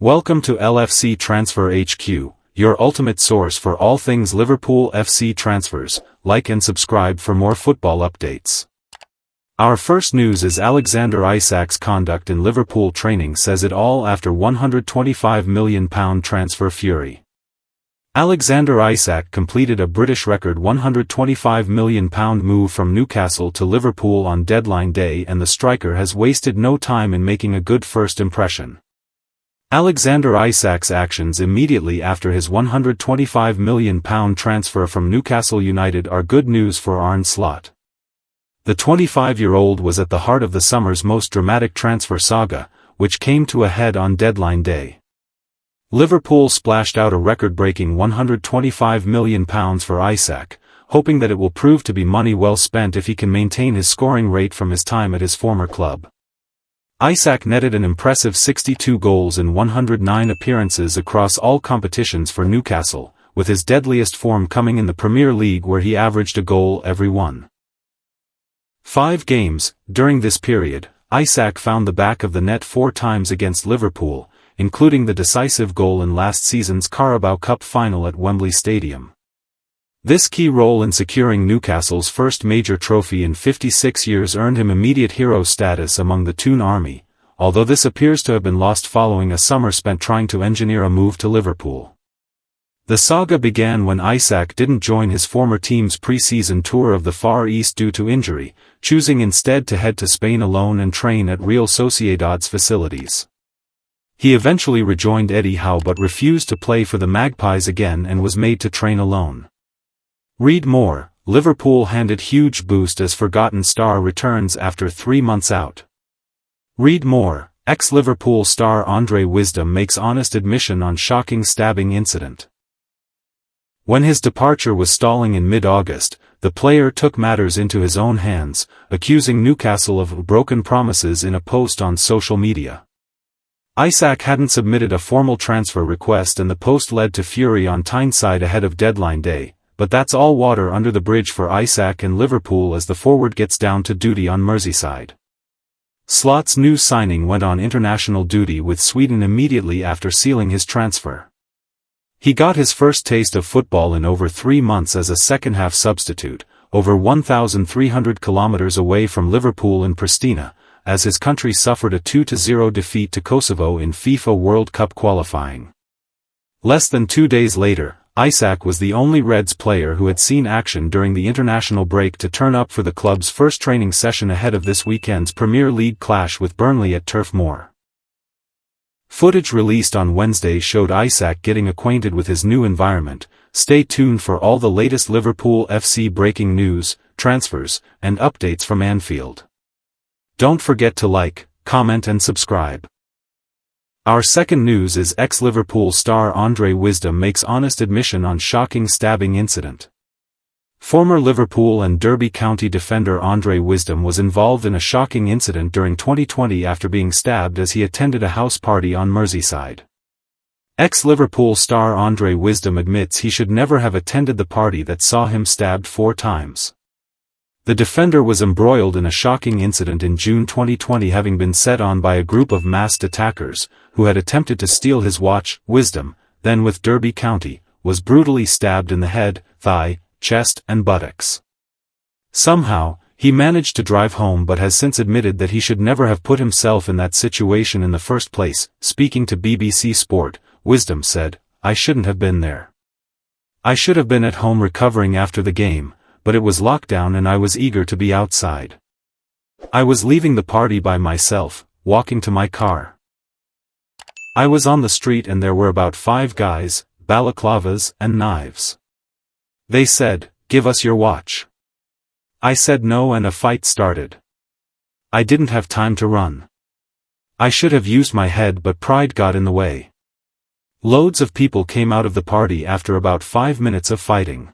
Welcome to LFC Transfer HQ, your ultimate source for all things Liverpool FC transfers. Like and subscribe for more football updates. Our first news is Alexander Isak's conduct in Liverpool training says it all after £125 million transfer fury. Alexander Isak completed a British record £125 million move from Newcastle to Liverpool on deadline day, and the striker has wasted no time in making a good first impression. Alexander Isak's actions immediately after his £125 million transfer from Newcastle United are good news for Arne Slot. The 25-year-old was at the heart of the summer's most dramatic transfer saga, which came to a head on deadline day. Liverpool splashed out a record-breaking £125 million for Isak, hoping that it will prove to be money well spent if he can maintain his scoring rate from his time at his former club. Isak netted an impressive 62 goals in 109 appearances across all competitions for Newcastle, with his deadliest form coming in the Premier League, where he averaged a goal every 5 games. During this period, Isak found the back of the net 4 times against Liverpool, including the decisive goal in last season's Carabao Cup final at Wembley Stadium. This key role in securing Newcastle's first major trophy in 56 years earned him immediate hero status among the Toon Army, although this appears to have been lost following a summer spent trying to engineer a move to Liverpool. The saga began when Isak didn't join his former team's pre-season tour of the Far East due to injury, choosing instead to head to Spain alone and train at Real Sociedad's facilities. He eventually rejoined Eddie Howe but refused to play for the Magpies again and was made to train alone. Read more. Liverpool handed huge boost as forgotten star returns after 3 months out. Read more. Ex-Liverpool star Andre Wisdom makes honest admission on shocking stabbing incident. When his departure was stalling in mid-August, the player took matters into his own hands, accusing Newcastle of broken promises in a post on social media. Isak hadn't submitted a formal transfer request, and the post led to fury on Tyneside ahead of deadline day. But that's all water under the bridge for Isak and Liverpool as the forward gets down to duty on Merseyside. Slot's new signing went on international duty with Sweden immediately after sealing his transfer. He got his first taste of football in over 3 months as a second-half substitute, over 1,300 kilometers away from Liverpool in Pristina, as his country suffered a 2-0 defeat to Kosovo in FIFA World Cup qualifying. Less than 2 days later, Isak was the only Reds player who had seen action during the international break to turn up for the club's first training session ahead of this weekend's Premier League clash with Burnley at Turf Moor. Footage released on Wednesday showed Isak getting acquainted with his new environment. Stay tuned for all the latest Liverpool FC breaking news, transfers, and updates from Anfield. Don't forget to like, comment and subscribe. Our second news is ex-Liverpool star Andre Wisdom makes honest admission on shocking stabbing incident. Former Liverpool and Derby County defender Andre Wisdom was involved in a shocking incident during 2020 after being stabbed as he attended a house party on Merseyside. Ex-Liverpool star Andre Wisdom admits he should never have attended the party that saw him stabbed 4 times. The defender was embroiled in a shocking incident in June 2020, having been set on by a group of masked attackers, who had attempted to steal his watch. Wisdom, then with Derby County, was brutally stabbed in the head, thigh, chest and buttocks. Somehow, he managed to drive home but has since admitted that he should never have put himself in that situation in the first place. Speaking to BBC Sport, Wisdom said, "I shouldn't have been there. I should have been at home recovering after the game, but it was lockdown and I was eager to be outside. I was leaving the party by myself, walking to my car. I was on the street and there were about 5 guys, balaclavas and knives. They said, 'Give us your watch.' I said no and a fight started. I didn't have time to run. I should have used my head but pride got in the way. Loads of people came out of the party after about 5 minutes of fighting.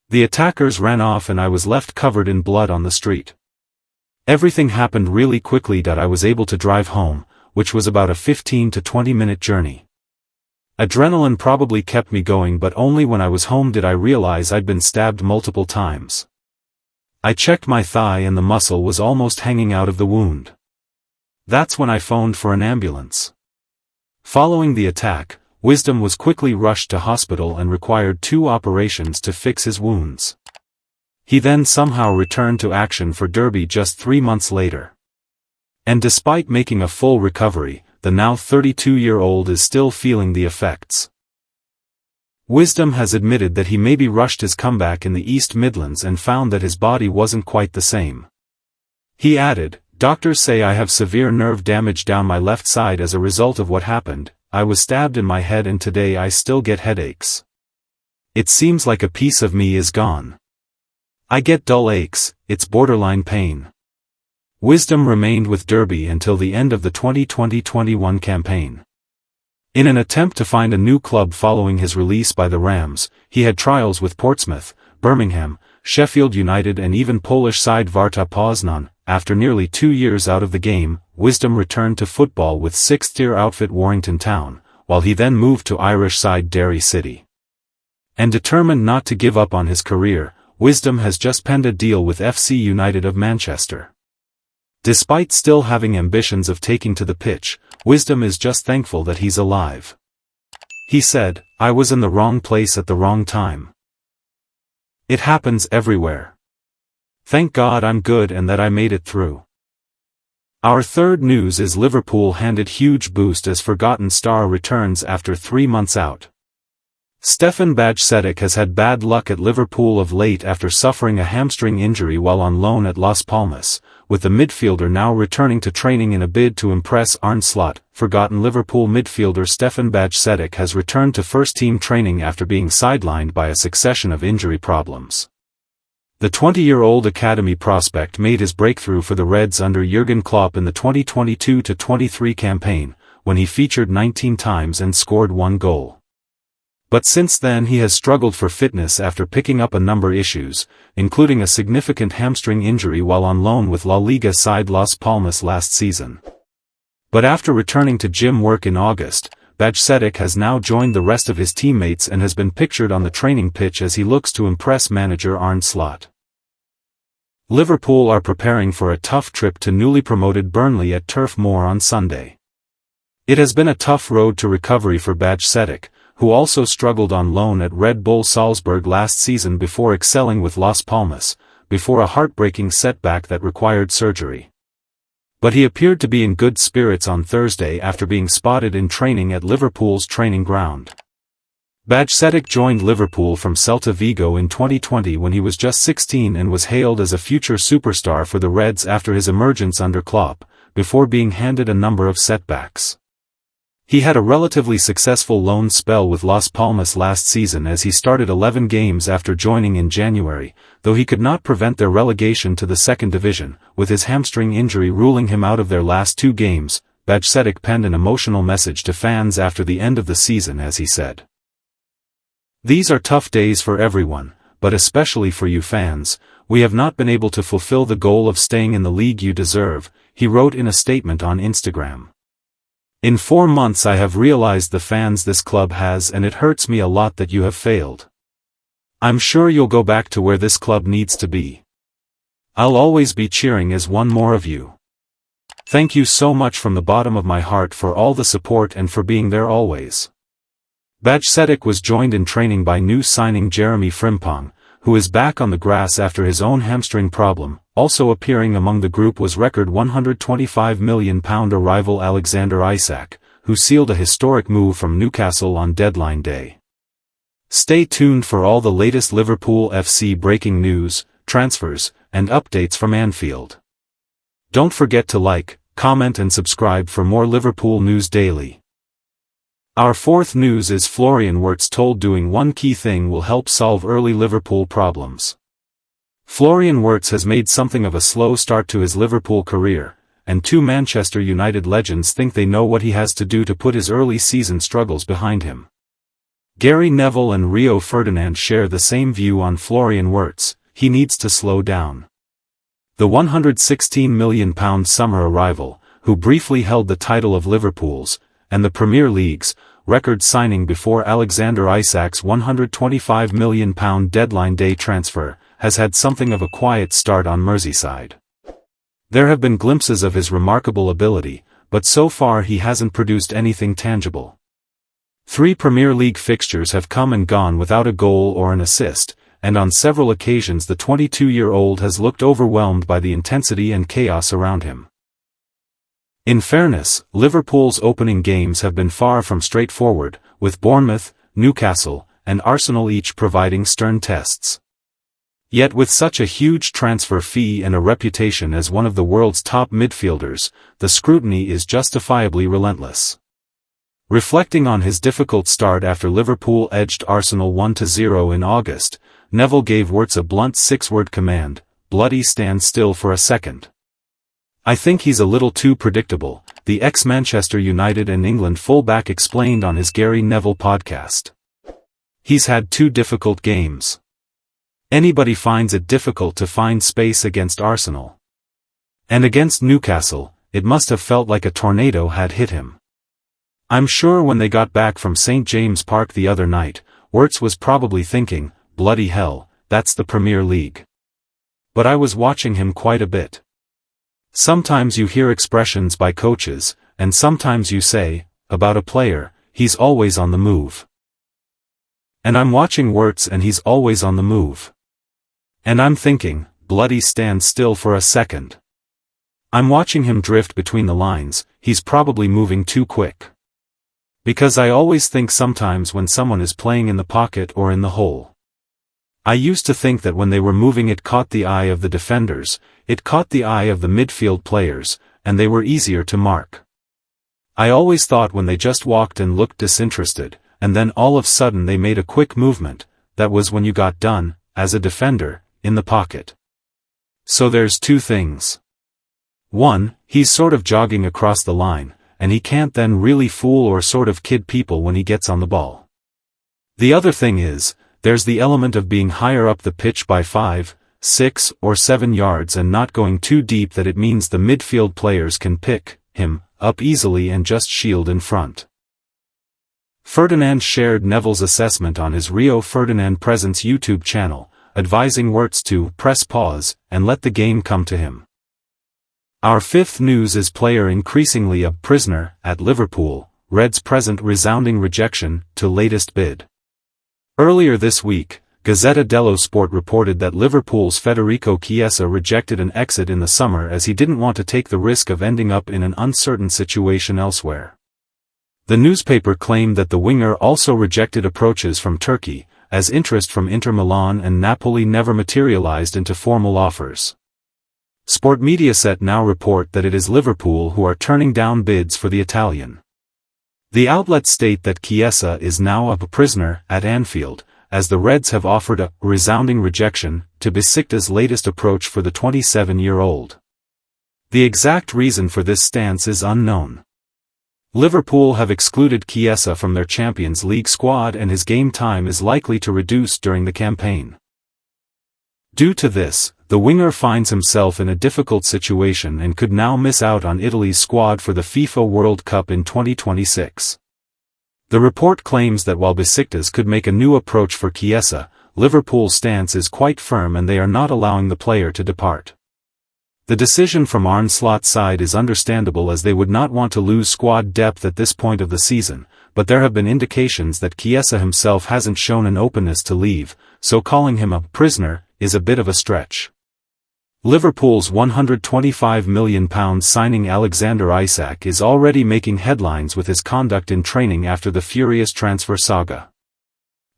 The attackers ran off and I was left covered in blood on the street. Everything happened really quickly that I was able to drive home, which was about a 15 to 20 minute journey. Adrenaline probably kept me going, but only when I was home did I realize I'd been stabbed multiple times. I checked my thigh and the muscle was almost hanging out of the wound. That's when I phoned for an ambulance. Following the attack, Wisdom was quickly rushed to hospital and required 2 operations to fix his wounds. He then somehow returned to action for Derby just 3 months later. And despite making a full recovery, the now 32-year-old is still feeling the effects. Wisdom has admitted that he maybe rushed his comeback in the East Midlands and found that his body wasn't quite the same. He added, "Doctors say I have severe nerve damage down my left side as a result of what happened. I was stabbed in my head and today I still get headaches. It seems like a piece of me is gone. I get dull aches, it's borderline pain." Wisdom remained with Derby until the end of the 2020-21 campaign. In an attempt to find a new club following his release by the Rams, he had trials with Portsmouth, Birmingham, Sheffield United and even Polish side Warta Poznan. After nearly 2 years out of the game, Wisdom returned to football with 6th-tier outfit Warrington Town, while he then moved to Irish side Derry City. And determined not to give up on his career, Wisdom has just penned a deal with FC United of Manchester. Despite still having ambitions of taking to the pitch, Wisdom is just thankful that he's alive. He said, "I was in the wrong place at the wrong time. It happens everywhere. Thank God I'm good and that I made it through." Our third news is Liverpool handed huge boost as forgotten star returns after 3 months out. Stefan Bajcetic has had bad luck at Liverpool of late after suffering a hamstring injury while on loan at Las Palmas, with the midfielder now returning to training in a bid to impress Arne Slot. Forgotten Liverpool midfielder Stefan Bajcetic has returned to first-team training after being sidelined by a succession of injury problems. The 20-year-old academy prospect made his breakthrough for the Reds under Jurgen Klopp in the 2022-23 campaign, when he featured 19 times and scored 1 goal. But since then he has struggled for fitness after picking up a number of issues, including a significant hamstring injury while on loan with La Liga side Las Palmas last season. But after returning to gym work in August, Bajcetic has now joined the rest of his teammates and has been pictured on the training pitch as he looks to impress manager Arne Slot. Liverpool are preparing for a tough trip to newly promoted Burnley at Turf Moor on Sunday. It has been a tough road to recovery for Bajcetic, who also struggled on loan at Red Bull Salzburg last season before excelling with Las Palmas, before a heartbreaking setback that required surgery. But he appeared to be in good spirits on Thursday after being spotted in training at Liverpool's training ground. Bajcetic joined Liverpool from Celta Vigo in 2020 when he was just 16 and was hailed as a future superstar for the Reds after his emergence under Klopp, before being handed a number of setbacks. He had a relatively successful loan spell with Las Palmas last season as he started 11 games after joining in January, though he could not prevent their relegation to the second division, with his hamstring injury ruling him out of their last 2 games. Bajcetic penned an emotional message to fans after the end of the season as he said, "These are tough days for everyone, but especially for you fans. We have not been able to fulfill the goal of staying in the league you deserve," he wrote in a statement on Instagram. "In 4 months I have realized the fans this club has and it hurts me a lot that you have failed. I'm sure you'll go back to where this club needs to be. I'll always be cheering as one more of you. Thank you so much from the bottom of my heart for all the support and for being there always." Bajcetic was joined in training by new signing Jeremy Frimpong, who is back on the grass after his own hamstring problem. Also appearing among the group was record £125 million arrival Alexander Isak, who sealed a historic move from Newcastle on deadline day. Stay tuned for all the latest Liverpool FC breaking news, transfers, and updates from Anfield. Don't forget to like, comment and subscribe for more Liverpool news daily. Our fourth news is Florian Wirtz told doing one key thing will help solve early Liverpool problems. Florian Wirtz has made something of a slow start to his Liverpool career, and 2 Manchester United legends think they know what he has to do to put his early season struggles behind him. Gary Neville and Rio Ferdinand share the same view on Florian Wirtz: he needs to slow down. The £116 million summer arrival, who briefly held the title of Liverpool's, and the Premier League's, record signing before Alexander Isak's £125 million deadline day transfer, has had something of a quiet start on Merseyside. There have been glimpses of his remarkable ability, but so far he hasn't produced anything tangible. 3 Premier League fixtures have come and gone without a goal or an assist, and on several occasions the 22-year-old has looked overwhelmed by the intensity and chaos around him. In fairness, Liverpool's opening games have been far from straightforward, with Bournemouth, Newcastle, and Arsenal each providing stern tests. Yet with such a huge transfer fee and a reputation as one of the world's top midfielders, the scrutiny is justifiably relentless. Reflecting on his difficult start after Liverpool edged Arsenal 1-0 in August, Neville gave Wirtz a blunt 6-word command: "Bloody stand still for a second." "I think he's a little too predictable," the ex-Manchester United and England fullback explained on his Gary Neville podcast. "He's had 2 difficult games. Anybody finds it difficult to find space against Arsenal. And against Newcastle, it must have felt like a tornado had hit him. I'm sure when they got back from St. James Park the other night, Wirtz was probably thinking, bloody hell, that's the Premier League. But I was watching him quite a bit. Sometimes you hear expressions by coaches, and sometimes you say, about a player, he's always on the move. And I'm watching Wirtz and he's always on the move. And I'm thinking, bloody stand still for a second. I'm watching him drift between the lines, he's probably moving too quick. Because I always think sometimes when someone is playing in the pocket or in the hole. I used to think that when they were moving it caught the eye of the defenders, it caught the eye of the midfield players, and they were easier to mark. I always thought when they just walked and looked disinterested, and then all of a sudden they made a quick movement, that was when you got done, as a defender, in the pocket. So there's 2 things. 1, he's sort of jogging across the line, and he can't then really fool or sort of kid people when he gets on the ball. The other thing is, there's the element of being higher up the pitch by 5, 6, or 7 yards and not going too deep that it means the midfield players can pick him up easily and just shield in front. Ferdinand shared Neville's assessment on his Rio Ferdinand Presents YouTube channel, advising Wirtz to press pause and let the game come to him. Our 5th news is player increasingly a prisoner at Liverpool, Reds present resounding rejection to latest bid. Earlier this week, Gazzetta dello Sport reported that Liverpool's Federico Chiesa rejected an exit in the summer as he didn't want to take the risk of ending up in an uncertain situation elsewhere. The newspaper claimed that the winger also rejected approaches from Turkey, as interest from Inter Milan and Napoli never materialized into formal offers. Sport Mediaset now report that it is Liverpool who are turning down bids for the Italian. The outlets state that Chiesa is now a prisoner at Anfield, as the Reds have offered a resounding rejection to Besiktas' latest approach for the 27-year-old. The exact reason for this stance is unknown. Liverpool have excluded Chiesa from their Champions League squad and his game time is likely to reduce during the campaign. Due to this, the winger finds himself in a difficult situation and could now miss out on Italy's squad for the FIFA World Cup in 2026. The report claims that while Besiktas could make a new approach for Chiesa, Liverpool's stance is quite firm and they are not allowing the player to depart. The decision from Arne Slot's side is understandable as they would not want to lose squad depth at this point of the season, but there have been indications that Chiesa himself hasn't shown an openness to leave, so calling him a prisoner is a bit of a stretch. Liverpool's £125 million signing Alexander Isak is already making headlines with his conduct in training after the furious transfer saga.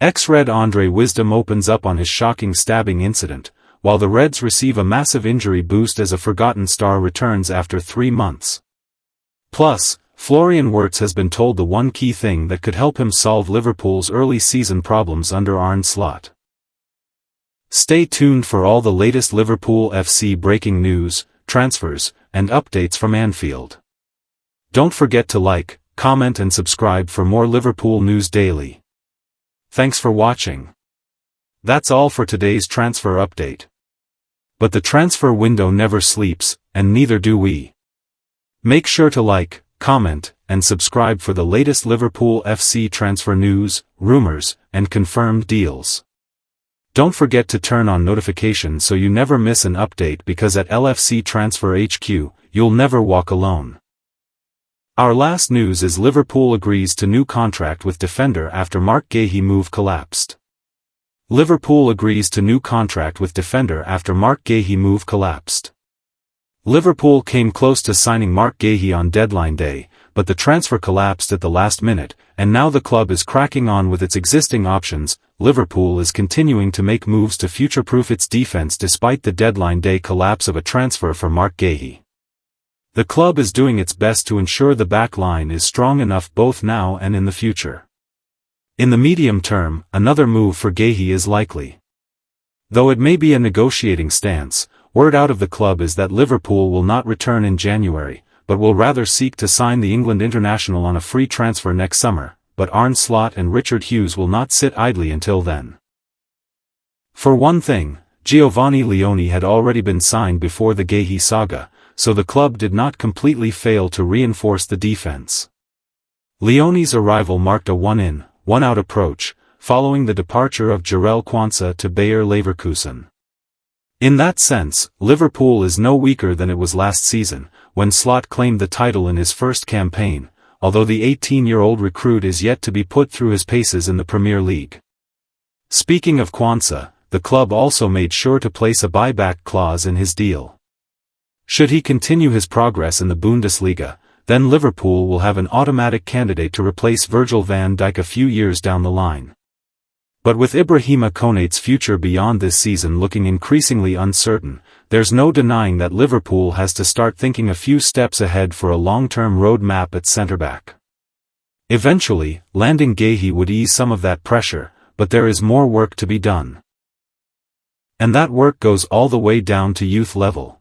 Ex-Red Andre Wisdom opens up on his shocking stabbing incident, while the Reds receive a massive injury boost as a forgotten star returns after 3 months. Plus, Florian Wirtz has been told the one key thing that could help him solve Liverpool's early season problems under Arne Slot. Stay tuned for all the latest Liverpool FC breaking news, transfers, and updates from Anfield. Don't forget to like, comment and subscribe for more Liverpool news daily. Thanks for watching. That's all for today's transfer update. But the transfer window never sleeps, and neither do we. Make sure to like, comment, and subscribe for the latest Liverpool FC transfer news, rumors, and confirmed deals. Don't forget to turn on notifications so you never miss an update because at LFC Transfer HQ, you'll never walk alone. Our last news is Liverpool agrees to new contract with defender after Marc Guéhi move collapsed. Liverpool agrees to new contract with defender after Marc Guéhi move collapsed. Liverpool came close to signing Marc Guéhi on deadline day, but the transfer collapsed at the last minute, and now the club is cracking on with its existing options. Liverpool is continuing to make moves to future-proof its defense despite the deadline day collapse of a transfer for Marc Guéhi. The club is doing its best to ensure the back line is strong enough both now and in the future. In the medium term, another move for Guéhi is likely. Though it may be a negotiating stance, word out of the club is that Liverpool will not return in January, but will rather seek to sign the England international on a free transfer next summer, but Arne Slot and Richard Hughes will not sit idly until then. For one thing, Giovanni Leone had already been signed before the Guéhi saga, so the club did not completely fail to reinforce the defense. Leone's arrival marked a one-in, one-out approach, following the departure of Jarell Quansah to Bayer Leverkusen. In that sense, Liverpool is no weaker than it was last season, when Slot claimed the title in his first campaign, although the 18-year-old recruit is yet to be put through his paces in the Premier League. Speaking of Quansah, the club also made sure to place a buyback clause in his deal. Should he continue his progress in the Bundesliga, then Liverpool will have an automatic candidate to replace Virgil van Dijk a few years down the line. But with Ibrahima Konate's future beyond this season looking increasingly uncertain, there's no denying that Liverpool has to start thinking a few steps ahead for a long-term roadmap at centre-back. Eventually, landing Guéhi would ease some of that pressure, but there is more work to be done. And that work goes all the way down to youth level.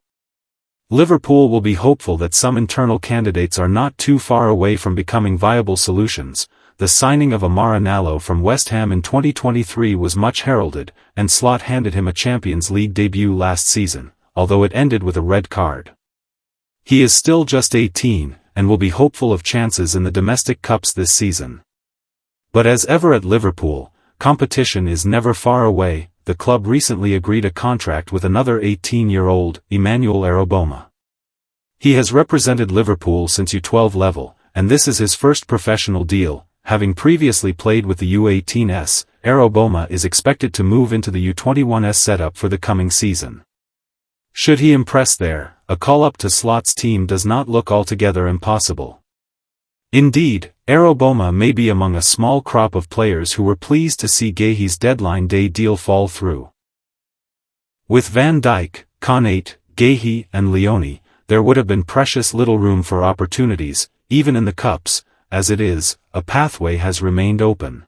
Liverpool will be hopeful that some internal candidates are not too far away from becoming viable solutions. The signing of Amara Nallo from West Ham in 2023 was much heralded, and Slot handed him a Champions League debut last season, although it ended with a red card. He is still just 18, and will be hopeful of chances in the domestic cups this season. But as ever at Liverpool, competition is never far away. The club recently agreed a contract with another 18-year-old, Emmanuel Aroboma. He has represented Liverpool since U12 level, and this is his first professional deal. Having previously played with the U18s, Aroboma is expected to move into the U21s setup for the coming season. Should he impress there, a call-up to Slot's team does not look altogether impossible. Indeed, Aroboma may be among a small crop of players who were pleased to see Guéhi's deadline day deal fall through. With Van Dijk, Konate, Guéhi and Leone, there would have been precious little room for opportunities, even in the cups. As it is, a pathway has remained open.